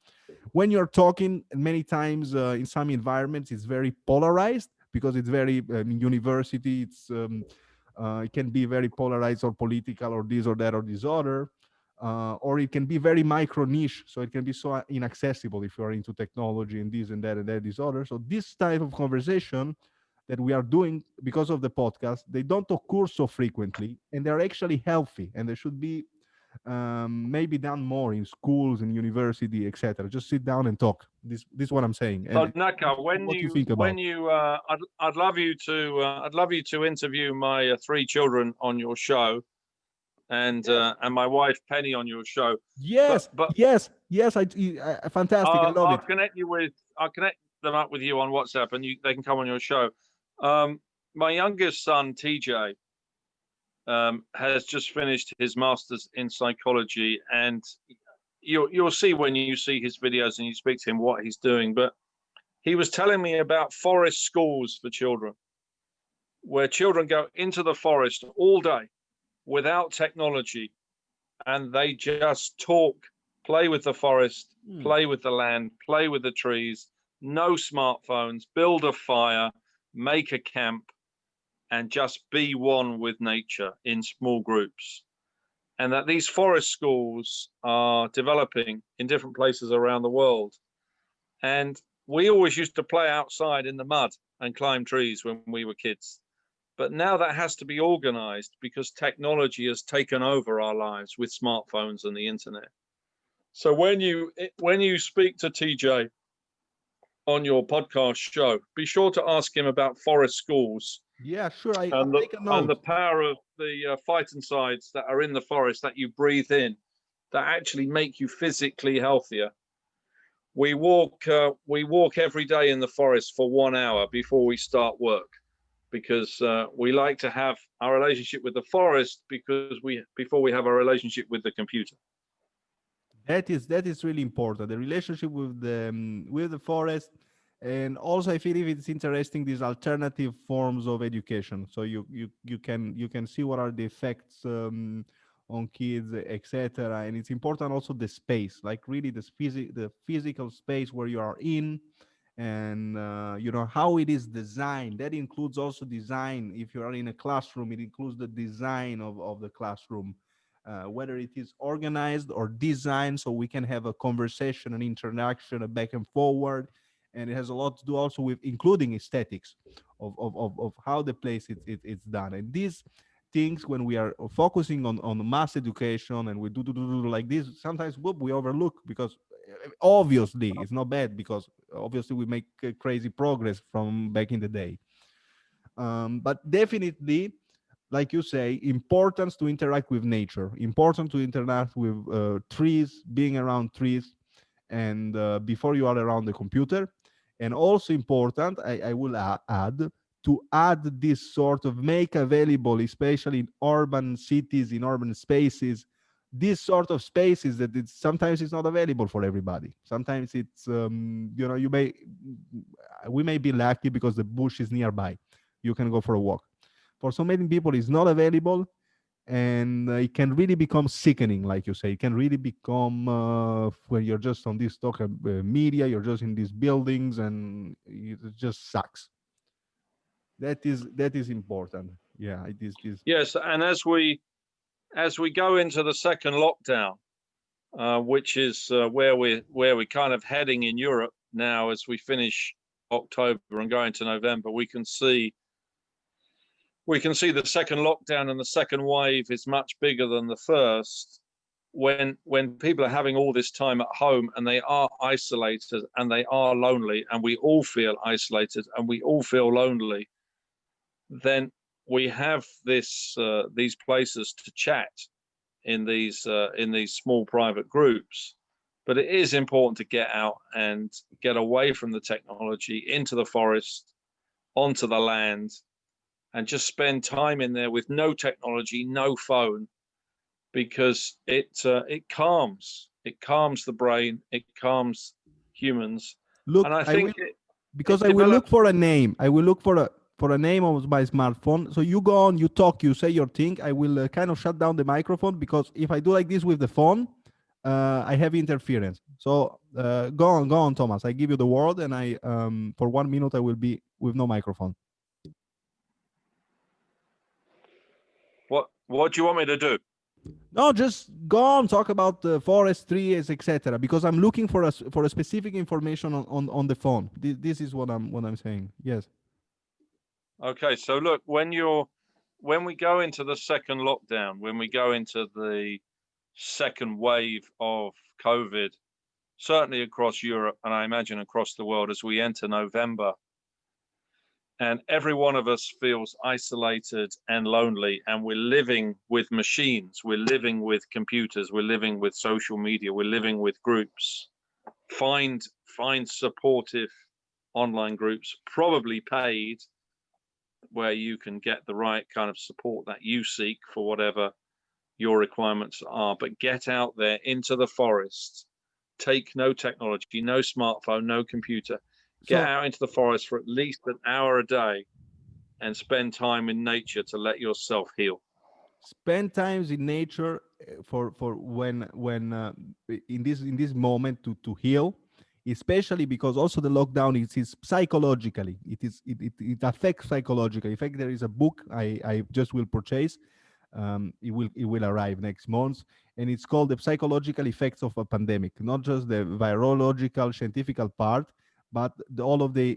When you're talking, many times in some environments it's very polarized, because it's very university, it can be very polarized or political or this or that or this other, or it can be very micro niche, so it can be so inaccessible if you're into technology and this and that and that disorder. So this type of conversation that we are doing because of the podcast, they don't occur so frequently, and they're actually healthy, and they should be maybe done more in schools and university, etc. Just sit down and talk. This is what I'm saying. So And Naka, what you think about? I'd love you to interview my 3 children on your show, and my wife Penny on your show. Yes, but yes, yes. Fantastic. I love I'll it. I'll connect them up with you on WhatsApp, and they can come on your show. My youngest son TJ has just finished his master's in psychology, and you'll see when you see his videos and you speak to him what he's doing. But he was telling me about forest schools for children, where children go into the forest all day without technology, and they just talk, play with the forest, play with the land, play with the trees, no smartphones, build a fire, make a camp, and just be one with nature in small groups. And that these forest schools are developing in different places around the world. And we always used to play outside in the mud and climb trees when we were kids. But now that has to be organized because technology has taken over our lives with smartphones and the internet. So when you speak to TJ on your podcast show, be sure to ask him about forest schools. Yeah, sure. I'll take a note. And the power of the phytoncides that are in the forest that you breathe in, that actually make you physically healthier. We walk every day in the forest for 1 hour before we start work, because we like to have our relationship with the forest before we have a relationship with the computer. That is really important. The relationship with the forest, and also I feel it's interesting these alternative forms of education. So you can see what are the effects on kids, etc. And it's important also the space, like really the physical space where you are in, and how it is designed. That includes also design. If you are in a classroom, it includes the design of the classroom. Whether it is organized or designed so we can have a conversation, an interaction, a back and forward. And it has a lot to do also with including aesthetics of how the place it's done. And these things, when we are focusing on mass education and we do like this, sometimes we overlook, because obviously it's not bad, because obviously we make crazy progress from back in the day. But definitely, like you say, importance to interact with nature, important to interact with trees, being around trees, and before you are around the computer. And also important, I will add, to add this sort of make available, especially in urban cities, in urban spaces, this sort of spaces that sometimes it's not available for everybody. Sometimes it's we may be lucky because the bush is nearby, you can go for a walk. For so many people it's not available, and it can really become sickening, like you say. It can really become when you're just on this talk media, you're just in these buildings, and it just sucks. That is important. Yeah, it is this. Yes, and as we go into the second lockdown, which is where we're kind of heading in Europe now, as we finish October and go into November, we can see the second lockdown and the second wave is much bigger than the first. When people are having all this time at home and they are isolated and they are lonely, and we all feel isolated and we all feel lonely, then we have these places to chat in these small private groups. But it is important to get out and get away from the technology, into the forest, onto the land, and just spend time in there with no technology, no phone, because it calms the brain, it calms humans. Look, and I think because I will look for a name. I will look for a name of my smartphone. So you go on, you talk, you say your thing. I will kind of shut down the microphone, because if I do like this with the phone, I have interference. So go on, Thomas. I give you the word, and I for 1 minute I will be with no microphone. What do you want me to do? No, just go on, talk about the forest, trees, etc. Because I'm looking for a specific information on the phone. This is what I'm saying. Yes. Okay, so look, when we go into the second lockdown, when we go into the second wave of COVID, certainly across Europe, and I imagine across the world, as we enter November, And every one of us feels isolated and lonely, and we're living with machines, we're living with computers, we're living with social media, we're living with groups. Find supportive online groups, probably paid, where you can get the right kind of support that you seek for whatever your requirements are. But get out there into the forest. Take no technology, no smartphone, no computer. Get So out into the forest for at least an hour a day and spend time in nature to let yourself heal. spend times in nature for when in this moment to heal, especially because also the lockdown is psychologically, it affects psychologically. In fact, there is a book I just will purchase. It will arrive next month, and it's called The Psychological Effects of a Pandemic, not just the virological scientific part, but all of the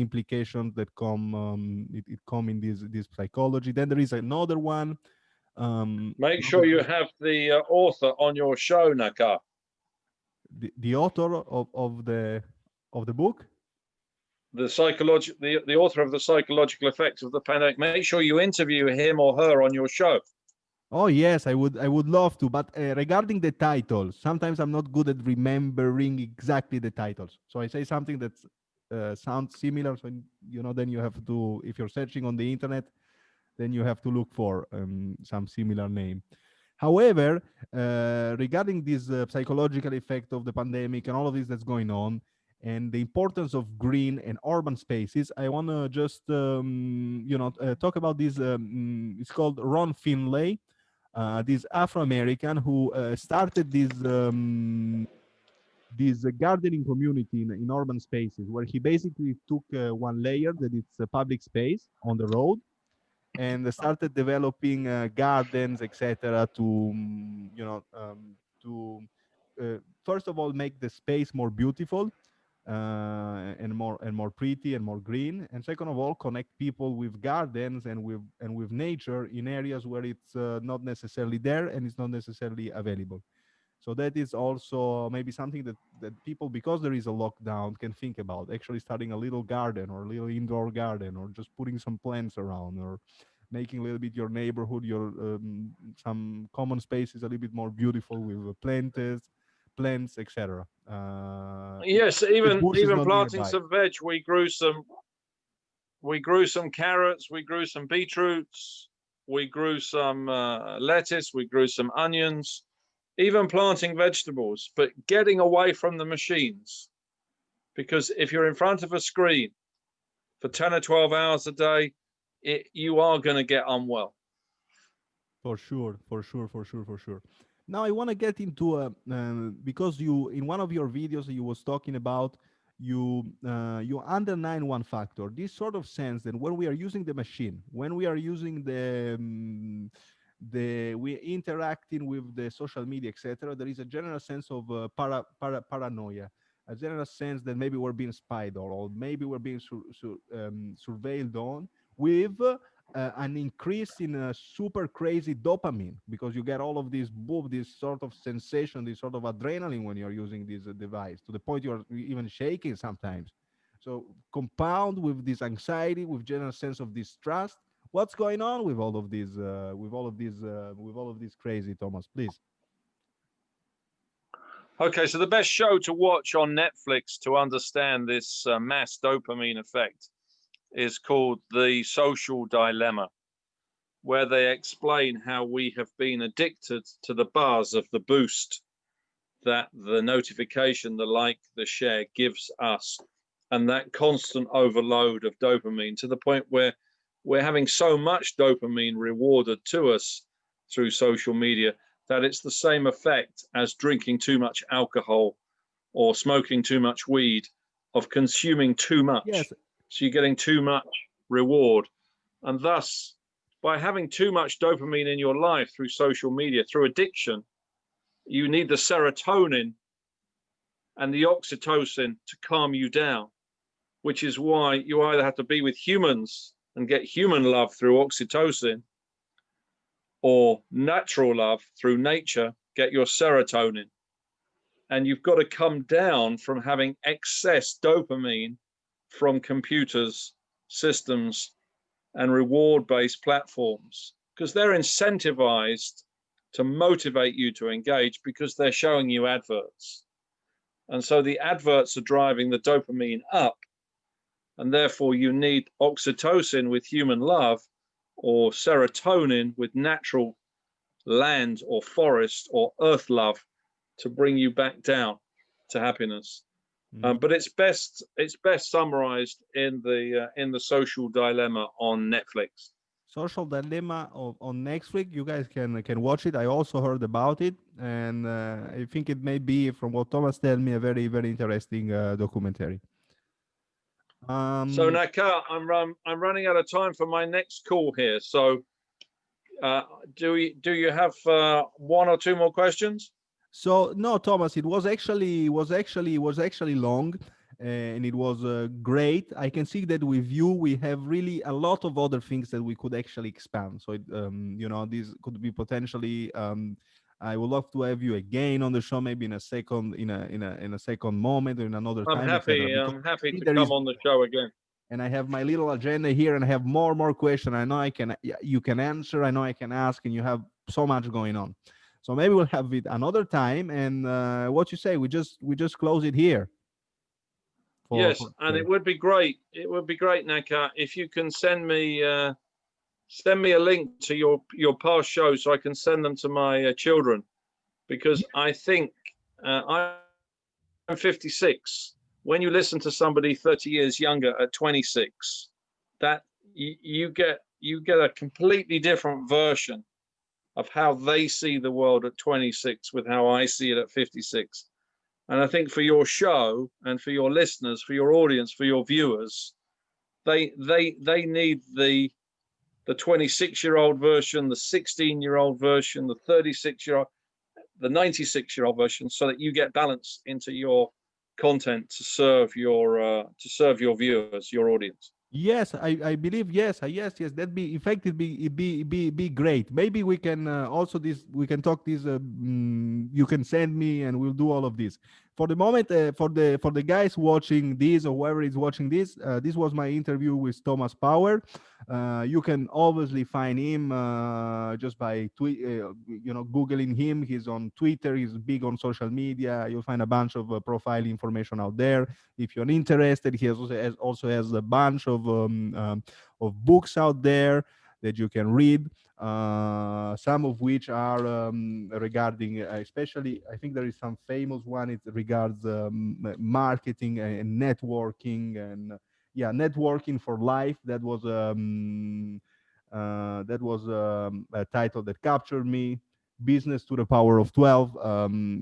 implications that come it come in this psychology. Then there is another one. Make Another sure you have the author on your show, Naka. the author of the book. The author of the psychological effects of the pandemic. Make sure you interview him or her on your show. Oh yes, I would love to. But regarding the titles, sometimes I'm not good at remembering exactly the titles. So I say something that sounds similar. So then you have to, if you're searching on the internet, then you have to look for some similar name. However, regarding this psychological effect of the pandemic and all of this that's going on, and the importance of green and urban spaces, I want to just talk about this. It's called Ron Finlay, this Afro-American who started this gardening community in urban spaces, where he basically took one layer that it's a public space on the road, and started developing gardens, etc., to to first of all make the space more beautiful, and more pretty and more green, and second of all connect people with gardens and with nature in areas where it's not necessarily there and it's not necessarily available. So that is also maybe something that people, because there is a lockdown, can think about, actually starting a little garden or a little indoor garden, or just putting some plants around, or making a little bit your neighborhood, your some common spaces a little bit more beautiful with plants, etc. Yes, This bush is even not planting nearby. some veg. We grew some carrots, we grew some beetroots, we grew some lettuce, we grew some onions, even planting vegetables, but getting away from the machines. Because if you're in front of a screen for 10 or 12 hours a day, you are going to get unwell. For sure, for sure, for sure, for sure. Now I want to get into because you, in one of your videos you was talking about, you underline one factor, this sort of sense that when we are using the machine, when we are using the we interacting with the social media, etc., there is a general sense of paranoia, a general sense that maybe we're being spied on, or maybe we're being surveilled on, with an increase in a super crazy dopamine, because you get all of this boom, this sort of sensation, this sort of adrenaline when you're using this device, to the point you're even shaking sometimes. So compound with this anxiety, with general sense of distrust. What's going on with all of these, with all of this crazy, Thomas? Please. Okay, so the best show to watch on Netflix to understand this mass dopamine effect is called The Social Dilemma, where they explain how we have been addicted to the buzz of the boost that the notification, the like, the share gives us, and that constant overload of dopamine, to the point where we're having so much dopamine rewarded to us through social media that it's the same effect as drinking too much alcohol or smoking too much weed, of consuming too much. Yes. So you're getting too much reward. And thus, by having too much dopamine in your life through social media, through addiction, you need the serotonin and the oxytocin to calm you down, which is why you either have to be with humans and get human love through oxytocin, or natural love through nature, get your serotonin. And you've got to come down from having excess dopamine from computers systems and reward-based platforms, because they're incentivized to motivate you to engage because they're showing you adverts. And so the adverts are driving the dopamine up, and therefore you need oxytocin with human love, or serotonin with natural land or forest or earth love to bring you back down to happiness. But it's best summarized in the Social Dilemma on Netflix. Social Dilemma on Netflix. You guys can watch it. I also heard about it, and I think it may be, from what Thomas told me, a very, very interesting documentary. So Naka, I'm running out of time for my next call here. So do you have one or two more questions? So no, Thomas, it was actually long, and it was great. I can see that with you we have really a lot of other things that we could actually expand. So this could be potentially. I would love to have you again on the show, maybe in a second moment or in another time. I'm happy to come on the show again. And I have my little agenda here, and I have more questions. I know you can answer. I know I can ask, and you have so much going on. So maybe we'll have it another time. And what you say? We just close it here. Yes, and it would be great. It would be great, Naka, if you can send me a link to your past shows so I can send them to my children, because I think I'm 56. When you listen to somebody 30 years younger at 26, that you get a completely different version of how they see the world at 26 with how I see it at 56. And I think for your show and for your listeners, for your audience, for your viewers, they need the 26-year-old version, the 16-year-old version, the 36-year-old, the 96-year-old version, so that you get balance into your content to serve your viewers, your audience. Yes, I believe yes. That'd be, in fact, it'd be great. Maybe we can we can talk this. You can send me, and we'll do all of this. For the moment, for the guys watching this, or whoever is watching this, this was my interview with Thomas Power. You can obviously find him just by Googling him. He's on Twitter. He's big on social media. You'll find a bunch of profile information out there. If you're interested, he also has a bunch of books out there that you can read. Some of which are regarding, especially, I think there is some famous one. It regards marketing and networking, and networking for life. That was a title that captured me. Business to the Power of 12.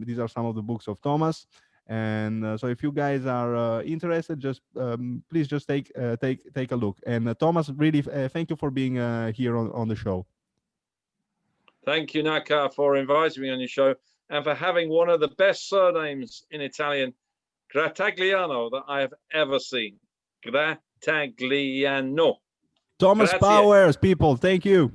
These are some of the books of Thomas. And so if you guys are interested, just please just take a look. And Thomas, really thank you for being here on the show. Thank you, Naka, for inviting me on your show and for having one of the best surnames in Italian, Grattagliano, that I have ever seen. Grattagliano. Thomas Grazie. Powers, people, thank you.